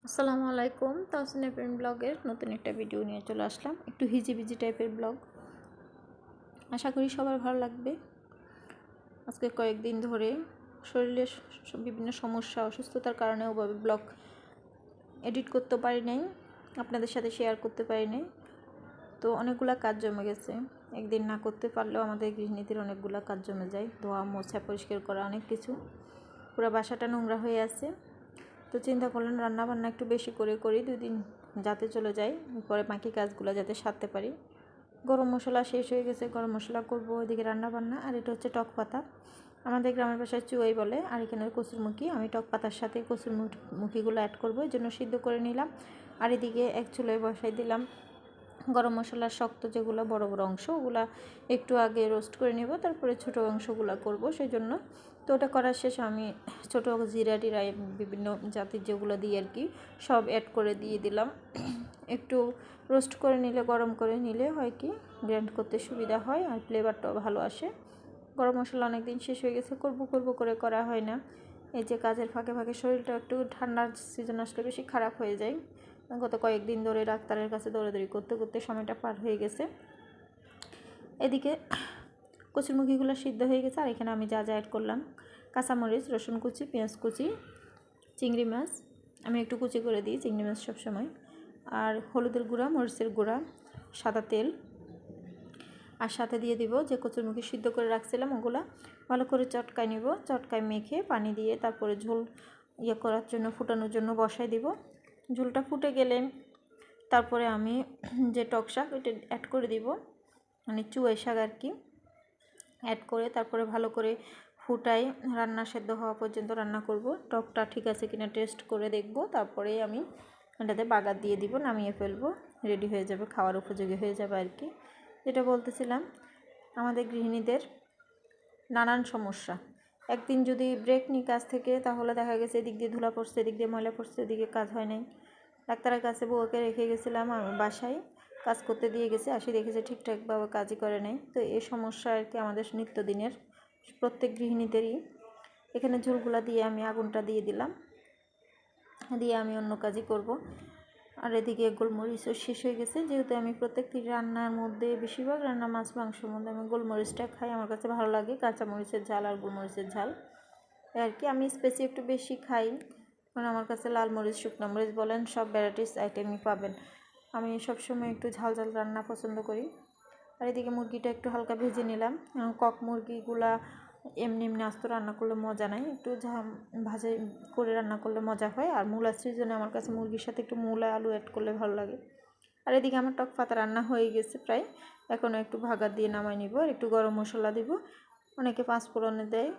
আসসালামু আলাইকুম। তাহসিন এফএম ব্লগের নতুন একটা ভিডিও নিয়ে চলে আসলাম। একটু হিজিবিজি টাইপের ব্লগ, আশা করি সবার ভালো লাগবে। আজকে কয়েকদিন ধরে শরীরের বিভিন্ন সমস্যা অসুস্থতার কারণে ওভাবে ব্লগ এডিট করতে পারি নাই, আপনাদের সাথে শেয়ার করতে পারি নাই। তো অনেকগুলা কাজ জমে গেছে, একদিন না করতে পারলেও আমাদের গৃহিণীদের অনেকগুলা কাজ জমে যায়, ধোয়া মোছা পরিষ্কার করা অনেক কিছু। পুরো বাসাটা নোংরা হয়ে আছে। তো চিন্তা করলেন রান্না বান্না একটু বেশি করে করি, 2 দিন যাতে চলে যায়, পরে বাকি কাজগুলো যাতে সারতে পারি। গরম মশলা শেষ হয়ে গেছে, গরম মশলা করব, ওইদিকে রান্না বান্না। আর এটা হচ্ছে টক পাতা, আমাদের গ্রামের ভাষায় চুয়াই বলে, আর এখানে কচুরমুখী। আমি টক পাতার সাথে কচুরমুখীগুলো অ্যাড করবো, এই জন্য সিদ্ধ করে নিলাম। আর এদিকে এক চুলায় বসাই দিলাম গরম মশলার শক্ত যেগুলো বড় বড় অংশ, ওগুলা একটু আগে রোস্ট করে নেব, তারপরে ছোটো অংশগুলো করব সেই জন্য। তো ওটা করার শেষে আমি ছোটো জিরা টিরা বিভিন্ন জাতির যেগুলো দিই আর কি, সব অ্যাড করে দিয়ে দিলাম। একটু রোস্ট করে নিলে, গরম করে নিলে হয় কি গ্রাইন্ড করতে সুবিধা হয় আর ফ্লেভারটাও ভালো আসে। গরম মশলা অনেক দিন শেষ হয়ে গেছে, করব করে করা হয় না। এই যে কাজের ফাঁকে ফাঁকে শরীরটা একটু, ঠান্ডার সিজন আসলে বেশি খারাপ হয়ে যায়। গত কয়েকদিন ধরে ডাক্তারের কাছে দৌড়াদৌড়ি করতে করতে সময়টা পার হয়ে গেছে। এদিকে কচুরমুখীগুলো সিদ্ধ হয়ে গেছে, আর এখানে আমি যা যা অ্যাড করলাম: কাঁচামরিচ, রসুন কুচি, পেঁয়াজ কুচি, চিংড়ি মাছ আমি একটু কুচি করে দিই চিংড়ি মাছ সবসময়, আর হলুদের গুঁড়া, মরিচের গুঁড়া, সাদা তেল, আর সাথে দিয়ে দিব যে কচুরমুখী সিদ্ধ করে রাখছিলাম, ওগুলা ভালো করে চটকায় নিব। চটকায় মেখে পানি দিয়ে তারপরে ঝোল করার জন্য, ফুটানোর জন্য বসাই দিব। ঝোলটা ফুটে গেলে তারপরে আমি যে টক শাক ওইটা অ্যাড করে দিব, মানে চুয়াই শাক আর কি, অ্যাড করে তারপরে ভালো করে ফুটাই, রান্না সেদ্ধ হওয়া পর্যন্ত রান্না করব। টকটা ঠিক আছে কিনা টেস্ট করে দেখব, তারপরে আমি এটাতে বাগার দিয়ে দিব, নামিয়ে ফেলবো, রেডি হয়ে যাবে, খাওয়ার উপযোগী হয়ে যাবে আর কি। যেটা বলতেছিলাম, আমাদের গৃহিণীদের নানান সমস্যা। একদিন যদি ব্রেক নিই কাজ থেকে, তাহলে দেখা গেছে এদিক দিয়ে ধুলা পড়ছে, এদিক দিয়ে ময়লা পড়ছে, এদিকে কাজ হয় নাই। ডাক্তারের কাছে বউকে রেখে গেছিলাম, আমি বাসায় কাজ করতে দিয়ে গেছি, আসি দেখেছে ঠিকঠাকভাবে কাজই করে নাই। তো এই সমস্যা আর কি আমাদের নিত্যদিনের, প্রত্যেক গৃহিণীদেরই। এখানে ঝোলগুলা দিয়ে আমি আগুনটা দিয়ে দিলাম, দিয়ে আমি অন্য কাজই করব। আর এদিকে গোলমরিচও শেষ হয়ে গেছে, যেহেতু আমি প্রত্যেকটি রান্নার মধ্যে, বেশিরভাগ রান্না মাছ মাংসের মধ্যে আমি গোলমরিচটা খাই, আমার কাছে ভালো লাগে, কাঁচামরিচের ঝাল আর গোলমরিচের ঝাল আর কি। আমি স্পেসি একটু বেশি খাই, কারণ আমার কাছে লাল মরিচ, শুকনো মরিচ বলেন, সব ভ্যারাইটিস আইটেমই পাবেন। আমি সবসময় একটু ঝাল ঝাল রান্না পছন্দ করি। আর এদিকে মুরগিটা একটু হালকা ভেজে নিলাম। কক মুরগিগুলা এমনি এমনি আস্ত রান্না করলে মজা নাই, একটু ভাজা করে রান্না করলে মজা হয়। আর মূলার সিজনে আমার কাছে মুরগির সাথে একটু মূলা আলু অ্যাড করলে ভালো লাগে। আর এদিকে আমার টক পাতা রান্না হয়ে গেছে প্রায়, এখনও একটু ভাগার দিয়ে নামাই নিব, আর একটু গরম মশলা দিব। অনেকে পাঁচফোড়নে দেয়,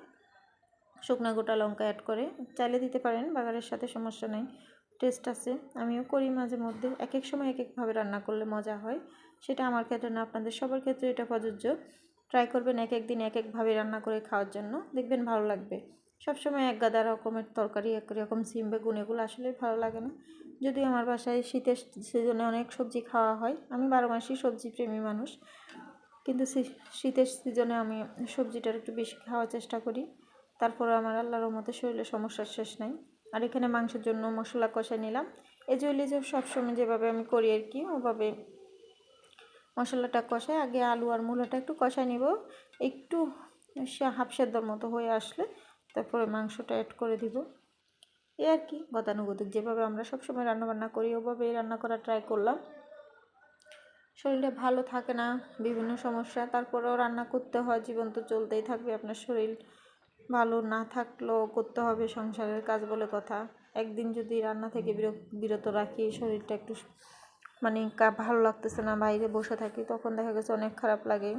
শুকনো গোটা লঙ্কা অ্যাড করে, চাইলে দিতে পারেন, বাগারের সাথে সমস্যা নেই, টেস্ট আছে। আমিও করি মাঝে মধ্যে, এক এক সময় এক একভাবে রান্না করলে মজা হয়। সেটা আমার ক্ষেত্রে না, আপনাদের সবার ক্ষেত্রে এটা প্রযোজ্য। ট্রাই করবেন এক এক দিন এক একভাবে রান্না করে খাওয়ার জন্য, দেখবেন ভালো লাগবে। সবসময় এক গাদা রকমের তরকারি, এক রকম সিম বেগুন, এগুলো আসলে ভালো লাগে না। যদিও আমার বাসায় শীতের সিজনে অনেক সবজি খাওয়া হয়, আমি 12 মাসই সবজি প্রেমী মানুষ, কিন্তু শীতের সিজনে আমি সবজিটার একটু বেশি খাওয়ার চেষ্টা করি। তারপরে আমার আল্লাহর রহমতে শরীরে সমস্যার শেষ নাই। আর এখানে মাংসের জন্য মশলা কষাই নিলাম, এই যে সবসময় যেভাবে আমি করি আর কি, ওভাবে মশলাটা কষাই আগে আলু আর মূলাটা একটু কষাই নিব, একটু হাফ সেদ্ধর মতো হয়ে আসলে তারপরে মাংসটা অ্যাড করে দিব। এই আর কি, গতানুগতিক যেভাবে আমরা সবসময় রান্নাবান্না করি ওভাবেই রান্না করা ট্রাই করলাম। শরীরটা ভালো থাকে না, বিভিন্ন সমস্যা, তারপরেও রান্না করতে হয়, জীবন তো চলতেই থাকবে। আপনার শরীর ভালো না থাকলেও করতে হবে, সংসারের কাজ বলে কথা। একদিন যদি রান্না থেকে বিরত রাখি, শরীরটা একটু মানে ভালো লাগতেছে না, বাইরে বসে থাকি, তখন দেখা গেছে অনেক খারাপ লাগে,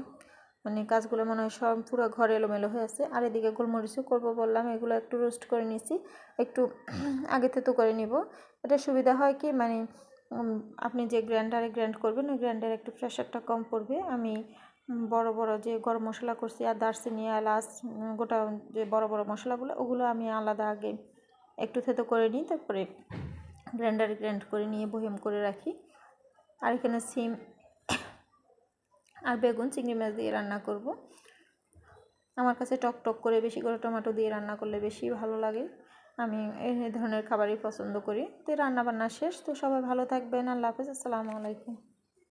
মানে কাজগুলো মনে হয় সব পুরো ঘরে এলোমেলো হয়ে আছে। আর এদিকে গোলমরিচও করবো বললাম, এগুলো একটু রোস্ট করে নিছি, একটু আগে থেতো করে নিব। এটা সুবিধা হয় কি, মানে আপনি যে গ্রাইন্ডারে গ্রাইন্ড করবেন, ওই গ্রাইন্ডারে একটু প্রেশারটা কম পড়বে। আমি বড় বড় যে গরম মশলা করছি, আর দারচিনি, এলাচ, গোটা যে বড় বড় মশলাগুলো, ওগুলো আমি আলাদা আগে একটু থেতো করে নিই, তারপরে গ্রাইন্ডারে গ্রাইন্ড করে নিয়ে বয়ম করে রাখি। আর এখানে সিম আর বেগুন, চিংড়ি মাছ দিয়ে রান্না করব। আমার কাছে টক টক করে বেশি করে টমেটো দিয়ে রান্না করলে বেশি ভালো লাগে। আমি এই ধরনের খাবারই পছন্দ করি। তো রান্নাবান্না শেষ। তো সবাই ভালো থাকবেন। আল্লাহ হাফেজ। আসসালামু আলাইকুম।